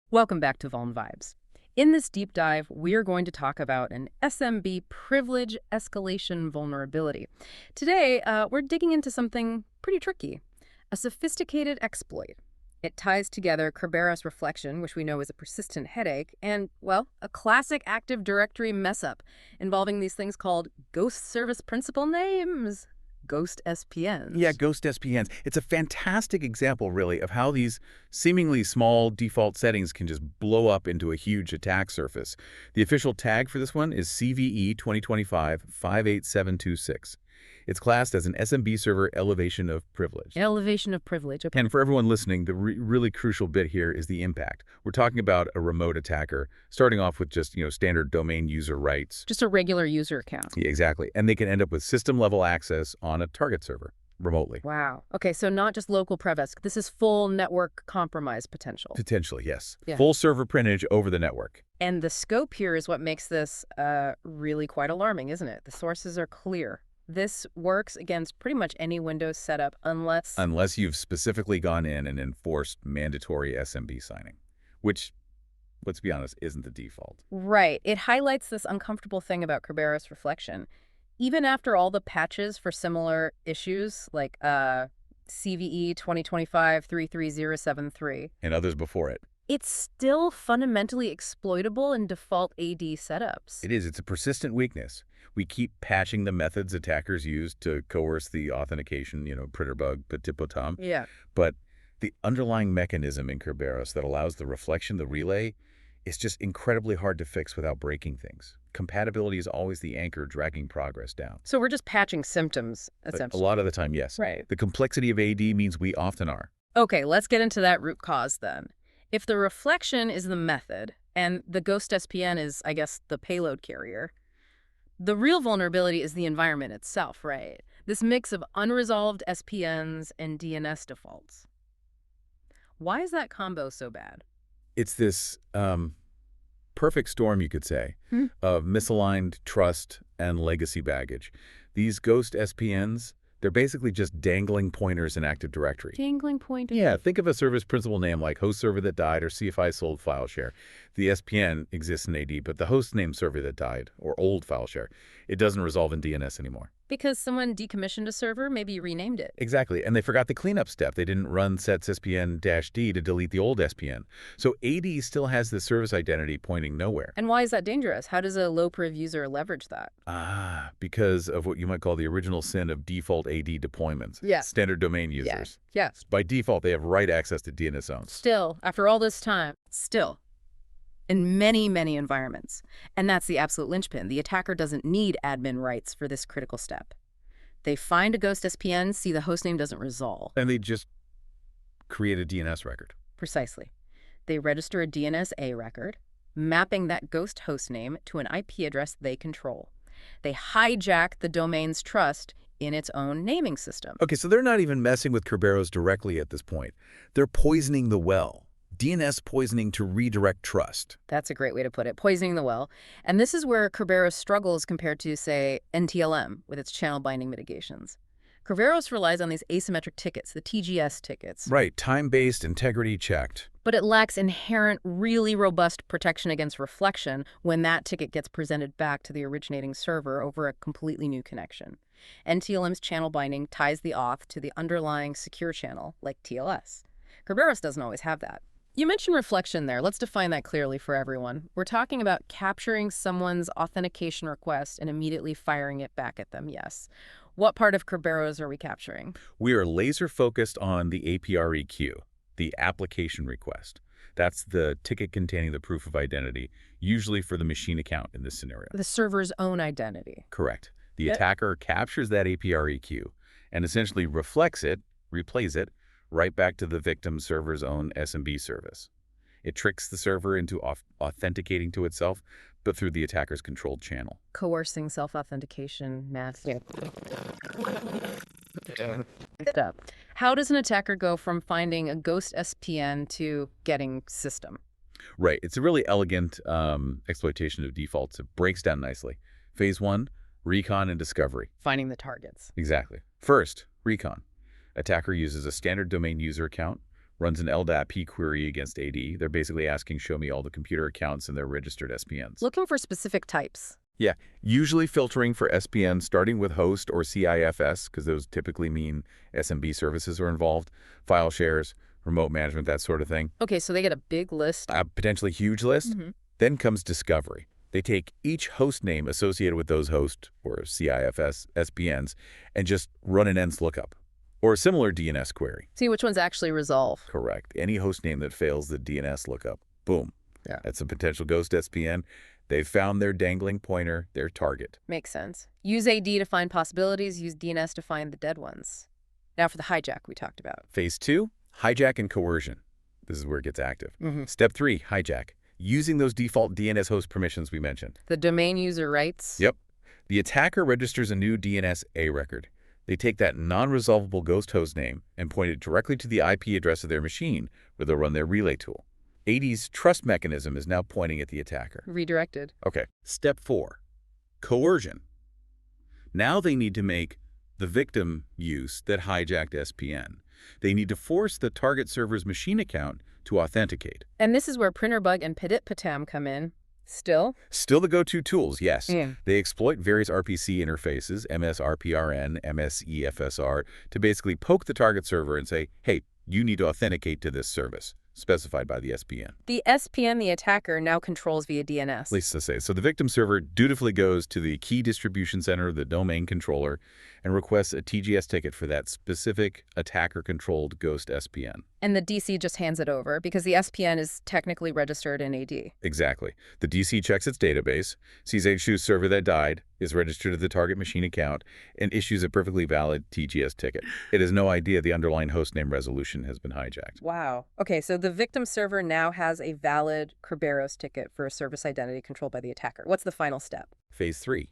Welcome back to Vuln Vibes. In this deep dive, we're going to talk about an SMB privilege escalation vulnerability. Today, we're digging into something pretty tricky, a sophisticated exploit. It ties together Kerberos reflection, which we know is a persistent headache, and, well, a classic Active Directory mess-up involving these things called ghost service principal names. Ghost SPNs. Yeah, ghost SPNs. It's a fantastic example, really, of how these seemingly small default settings can just blow up into a huge attack surface. The official tag for this one is CVE-2025-58726. It's classed as an SMB server elevation of privilege. Elevation of privilege. Okay. And for everyone listening, the really crucial bit here is the impact. We're talking about a remote attacker starting off with just, standard domain user rights. Just a regular user account. Yeah, exactly. And they can end up with system-level access on a target server remotely. Wow. Okay, so not just local prev-esque. This is full network compromise potential. Potentially, yes. Yeah. Full server printage over the network. And the scope here is what makes this really quite alarming, isn't it? The sources are clear. This works against pretty much any Windows setup Unless you've specifically gone in and enforced mandatory SMB signing, which, let's be honest, isn't the default. Right. It highlights this uncomfortable thing about Kerberos reflection. Even after all the patches for similar issues, like CVE-2025-58726, And others before it. it's still fundamentally exploitable in default AD setups. It is. It's a persistent weakness. We keep patching the methods attackers use to coerce the authentication, printer bug, patipotam. Yeah. But the underlying mechanism in Kerberos that allows the reflection, the relay, is just incredibly hard to fix without breaking things. Compatibility is always the anchor dragging progress down. So we're just patching symptoms, essentially. A lot of the time, yes. Right. The complexity of AD means we often are. Okay, let's get into that root cause then. If the reflection is the method, and the ghost SPN is, I guess, the payload carrier, the real vulnerability is the environment itself, right? This mix of unresolved SPNs and DNS defaults. Why is that combo so bad? It's this perfect storm, you could say, of misaligned trust and legacy baggage. These ghost SPNs, they're basically just dangling pointers in Active Directory. Dangling pointers? Yeah, think of a service principal name like host server that died or CFI sold file share. The SPN exists in AD, but the host name server that died or old file share, it doesn't resolve in DNS anymore. Because someone decommissioned a server, maybe renamed it. Exactly, and they forgot the cleanup step. They didn't run sets SPN-D to delete the old SPN. So AD still has the service identity pointing nowhere. And why is that dangerous? How does a low-priv user leverage that? Because of what you might call the original sin of default AD deployments. Yeah. Standard domain users. Yes. By default, they have write access to DNS zones. Still, after all this time, in many, many environments. And that's the absolute linchpin. The attacker doesn't need admin rights for this critical step. They find a ghost SPN, see the hostname doesn't resolve. And they just create a DNS record. Precisely. They register a DNS-A record, mapping that ghost hostname to an IP address they control. They hijack the domain's trust in its own naming system. Okay, so they're not even messing with Kerberos directly at this point. They're poisoning the well. DNS poisoning to redirect trust. That's a great way to put it, poisoning the well. And this is where Kerberos struggles compared to, say, NTLM with its channel binding mitigations. Kerberos relies on these asymmetric tickets, the TGS tickets. Right, time-based, integrity checked. But it lacks inherent, really robust protection against reflection when that ticket gets presented back to the originating server over a completely new connection. NTLM's channel binding ties the auth to the underlying secure channel, like TLS. Kerberos doesn't always have that. You mentioned reflection there. Let's define that clearly for everyone. We're talking about capturing someone's authentication request and immediately firing it back at them, yes. What part of Kerberos are we capturing? We are laser-focused on the APREQ, the application request. That's the ticket containing the proof of identity, usually for the machine account in this scenario. The server's own identity. Correct. The attacker captures that APREQ and essentially reflects it, replays it, right back to the victim server's own SMB service. It tricks the server into authenticating to itself, but through the attacker's controlled channel. Coercing self-authentication, massive. How does an attacker go from finding a ghost SPN to getting system? Right. It's a really elegant exploitation of defaults. It breaks down nicely. Phase 1, recon and discovery. Finding the targets. Exactly. First, recon. Attacker uses a standard domain user account, runs an LDAP query against AD. They're basically asking, show me all the computer accounts and their registered SPNs. Looking for specific types. Yeah, usually filtering for SPN, starting with host or CIFS, because those typically mean SMB services are involved, file shares, remote management, that sort of thing. Okay, so they get a big list. A potentially huge list. Then comes discovery. They take each host name associated with those host or CIFS SPNs and just run an ENS lookup or a similar DNS query. See which ones actually resolve. Correct. Any host name that fails the DNS lookup, boom. Yeah. That's a potential ghost SPN. They've found their dangling pointer, their target. Makes sense. Use AD to find possibilities, use DNS to find the dead ones. Now for the hijack we talked about. Phase 2, hijack and coercion. This is where it gets active. Step 3, hijack. Using those default DNS host permissions we mentioned. The domain user rights? Yep. The attacker registers a new DNS A record. They take that non-resolvable ghost host name and point it directly to the IP address of their machine where they'll run their relay tool. AD's trust mechanism is now pointing at the attacker. Redirected. Okay. Step 4, coercion. Now they need to make the victim use that hijacked SPN. They need to force the target server's machine account to authenticate. And this is where Printerbug and Padit-Patam come in. Still the go-to tools, yes. They exploit various RPC interfaces, MSRPRN, MSEFSR, to basically poke the target server and say, hey, you need to authenticate to this service, specified by the SPN. The SPN the attacker now controls via DNS. At least to say. So the victim server dutifully goes to the key distribution center, the domain controller, and requests a TGS ticket for that specific attacker-controlled ghost SPN. And the DC just hands it over because the SPN is technically registered in AD. Exactly. The DC checks its database, sees HSU's server that died, is registered to the target machine account, and issues a perfectly valid TGS ticket. It has no idea the underlying hostname resolution has been hijacked. Wow. Okay, so the victim server now has a valid Kerberos ticket for a service identity controlled by the attacker. What's the final step? Phase 3,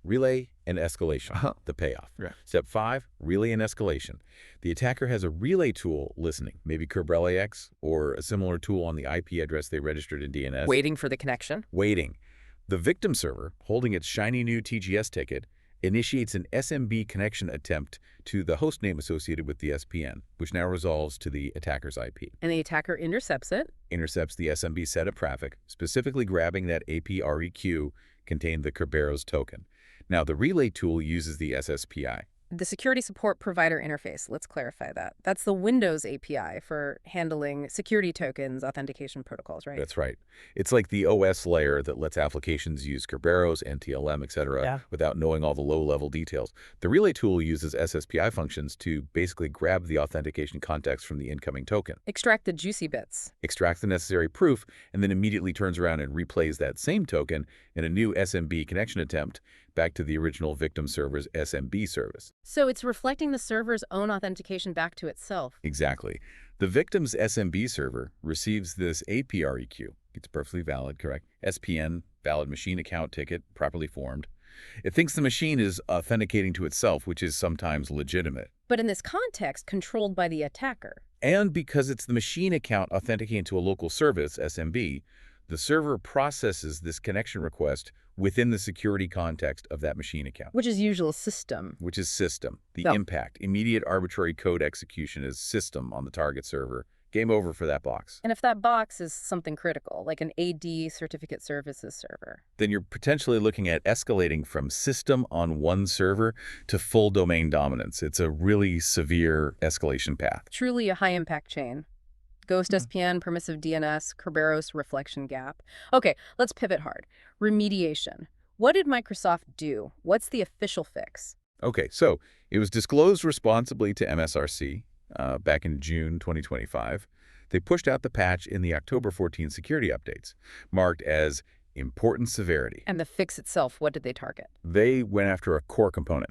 relay and escalation, the payoff. Right. Step 5, relay and escalation. The attacker has a relay tool listening, maybe KerberoX or a similar tool on the IP address they registered in DNS. Waiting for the connection? Waiting. The victim server, holding its shiny new TGS ticket, initiates an SMB connection attempt to the hostname associated with the SPN, which now resolves to the attacker's IP. And the attacker intercepts it? Intercepts the SMB set of traffic, specifically grabbing that APREQ contained the Kerberos token. Now, the relay tool uses the SSPI. The security support provider interface, let's clarify that. That's the Windows API for handling security tokens, authentication protocols, right? That's right. It's like the OS layer that lets applications use Kerberos, NTLM, etc. without knowing all the low-level details. The relay tool uses SSPI functions to basically grab the authentication context from the incoming token. Extract the juicy bits. Extract the necessary proof, and then immediately turns around and replays that same token in a new SMB connection attempt back to the original victim server's SMB service. So it's reflecting the server's own authentication back to itself. Exactly. The victim's SMB server receives this APREQ. It's perfectly valid, correct? SPN, valid machine account ticket, properly formed. It thinks the machine is authenticating to itself, which is sometimes legitimate. But in this context, controlled by the attacker. And because it's the machine account authenticating to a local service, SMB, the server processes this connection request within the security context of that machine account. Which is usual system. Which is system. The impact, immediate arbitrary code execution is system on the target server. Game over for that box. And if that box is something critical, like an AD certificate services server, then you're potentially looking at escalating from system on one server to full domain dominance. It's a really severe escalation path. Truly a high-impact chain. Ghost SPN, permissive DNS, Kerberos, reflection gap. Okay, let's pivot hard. Remediation. What did Microsoft do? What's the official fix? Okay, so it was disclosed responsibly to MSRC back in June 2025. They pushed out the patch in the October 14 security updates, marked as important severity. And the fix itself, what did they target? They went after a core component,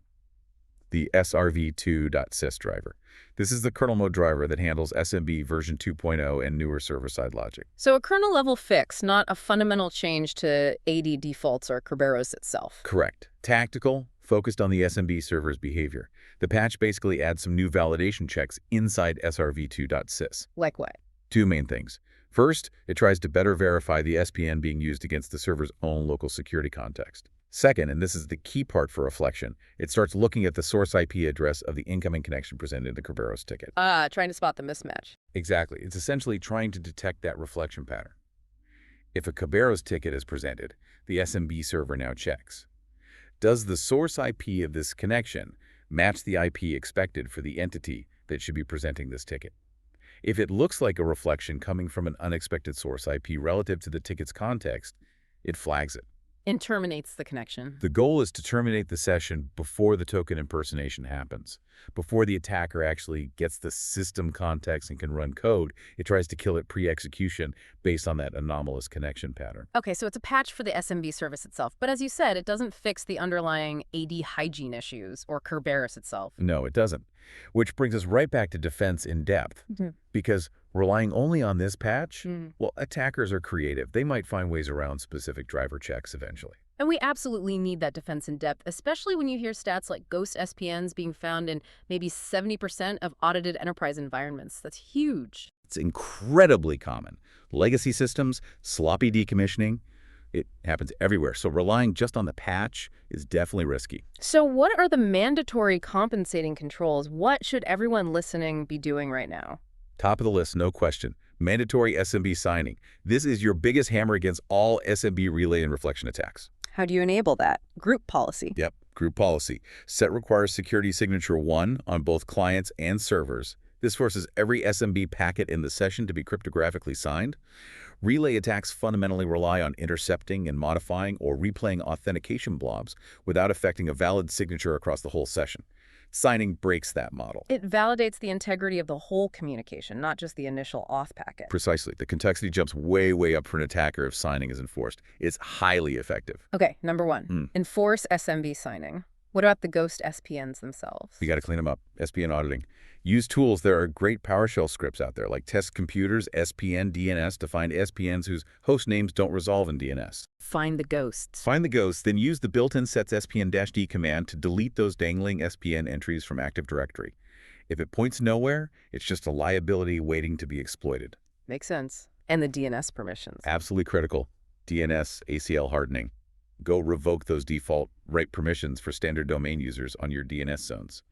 the SRv2.sys driver. This is the kernel mode driver that handles SMB version 2.0 and newer server-side logic. So a kernel-level fix, not a fundamental change to AD defaults or Kerberos itself. Correct. Tactical, focused on the SMB server's behavior. The patch basically adds some new validation checks inside SRv2.sys. Like what? Two main things. First, it tries to better verify the SPN being used against the server's own local security context. Second, and this is the key part for reflection, it starts looking at the source IP address of the incoming connection presented in the Kerberos ticket. Trying to spot the mismatch. Exactly. It's essentially trying to detect that reflection pattern. If a Kerberos ticket is presented, the SMB server now checks. Does the source IP of this connection match the IP expected for the entity that should be presenting this ticket? If it looks like a reflection coming from an unexpected source IP relative to the ticket's context, it flags it. And terminates the connection. The goal is to terminate the session before the token impersonation happens. Before the attacker actually gets the system context and can run code, it tries to kill it pre-execution based on that anomalous connection pattern. Okay, so it's a patch for the SMB service itself. But as you said, it doesn't fix the underlying AD hygiene issues or Kerberos itself. No, it doesn't. Which brings us right back to defense in depth. Because relying only on this patch, well, attackers are creative. They might find ways around specific driver checks eventually. And we absolutely need that defense in depth, especially when you hear stats like ghost SPNs being found in maybe 70% of audited enterprise environments. That's huge. It's incredibly common. Legacy systems, sloppy decommissioning, it happens everywhere. So relying just on the patch is definitely risky. So what are the mandatory compensating controls? What should everyone listening be doing right now? Top of the list, no question. Mandatory SMB signing. This is your biggest hammer against all SMB relay and reflection attacks. How do you enable that? Group policy. Yep, group policy. Set requires security signature 1 on both clients and servers. This forces every SMB packet in the session to be cryptographically signed. Relay attacks fundamentally rely on intercepting and modifying or replaying authentication blobs without affecting a valid signature across the whole session. Signing breaks that model. It validates the integrity of the whole communication, not just the initial auth packet. Precisely. The complexity jumps way, way up for an attacker if signing is enforced. It's highly effective. Okay, number one, enforce SMB signing. What about the ghost SPNs themselves? You got to clean them up. SPN auditing. Use tools. There are great PowerShell scripts out there, like Test Computers, SPN, DNS, to find SPNs whose host names don't resolve in DNS. Find the ghosts. Find the ghosts, then use the built-in sets SPN-D command to delete those dangling SPN entries from Active Directory. If it points nowhere, it's just a liability waiting to be exploited. Makes sense. And the DNS permissions. Absolutely critical. DNS, ACL hardening. Go revoke those default right permissions for standard domain users on your DNS zones.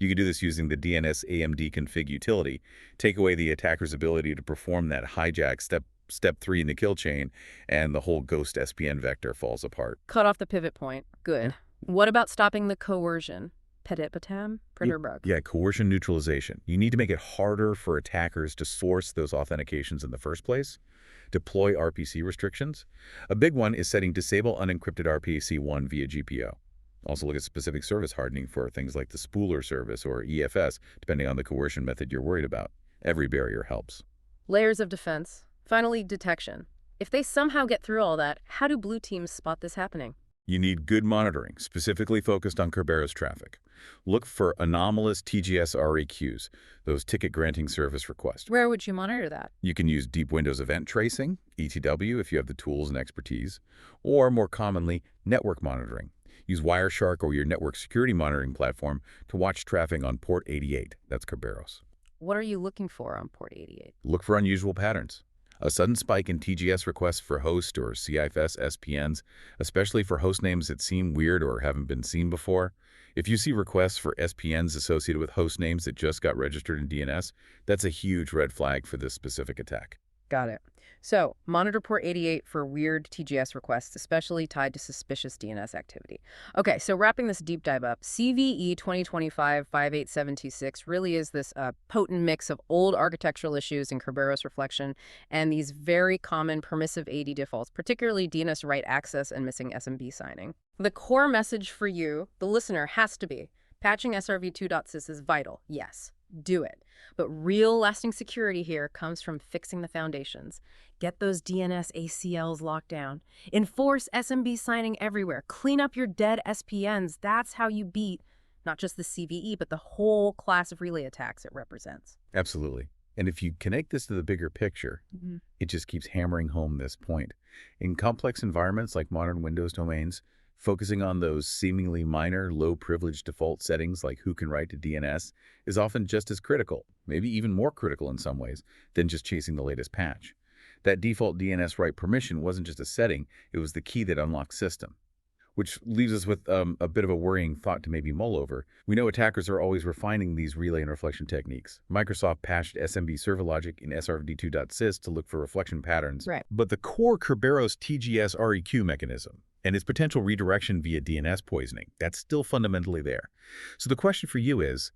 You can do this using the DNS AMD config utility. Take away the attacker's ability to perform that hijack step 3 in the kill chain, and the whole ghost SPN vector falls apart. Cut off the pivot point. Good. What about stopping the coercion? Petipatam? Printerbug. Yeah, coercion neutralization. You need to make it harder for attackers to source those authentications in the first place. Deploy RPC restrictions. A big one is setting disable unencrypted RPC1 via GPO. Also look at specific service hardening for things like the spooler service or EFS, depending on the coercion method you're worried about. Every barrier helps. Layers of defense. Finally, detection. If they somehow get through all that, how do blue teams spot this happening? You need good monitoring, specifically focused on Kerberos traffic. Look for anomalous TGS REQs, those ticket granting service requests. Where would you monitor that? You can use deep Windows event tracing, ETW, if you have the tools and expertise, or more commonly, network monitoring. Use Wireshark or your network security monitoring platform to watch traffic on port 88. That's Kerberos. What are you looking for on port 88? Look for unusual patterns. A sudden spike in TGS requests for host or CVSS SPNs, especially for host names that seem weird or haven't been seen before. If you see requests for SPNs associated with host names that just got registered in DNS, that's a huge red flag for this specific attack. Got it. So, monitor port 88 for weird TGS requests, especially tied to suspicious DNS activity. Okay, so wrapping this deep dive up, CVE-2025-58726 really is this potent mix of old architectural issues in Kerberos reflection and these very common permissive AD defaults, particularly DNS write access and missing SMB signing. The core message for you, the listener, has to be, patching SRv2.sys is vital, yes. Do it. But real lasting security here comes from fixing the foundations. Get those DNS ACLs locked down. Enforce SMB signing everywhere. Clean up your dead SPNs. That's how you beat not just the CVE, but the whole class of relay attacks it represents. Absolutely. And if you connect this to the bigger picture, it just keeps hammering home this point. In complex environments like modern Windows domains, focusing on those seemingly minor, low-privilege default settings like who can write to DNS is often just as critical, maybe even more critical in some ways, than just chasing the latest patch. That default DNS write permission wasn't just a setting, it was the key that unlocked system. which leaves us with a bit of a worrying thought to maybe mull over. We know attackers are always refining these relay and reflection techniques. Microsoft patched SMB server logic in srv2.sys to look for reflection patterns. Right. But the core Kerberos TGS REQ mechanism and its potential redirection via DNS poisoning, that's still fundamentally there. So the question for you is,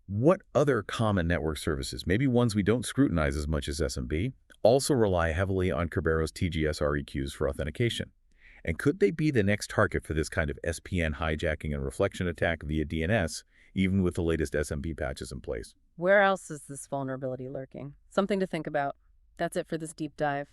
what other common network services, maybe ones we don't scrutinize as much as SMB, also rely heavily on Kerberos TGS REQs for authentication? And could they be the next target for this kind of SPN hijacking and reflection attack via DNS, even with the latest SMB patches in place? Where else is this vulnerability lurking? Something to think about. That's it for this deep dive.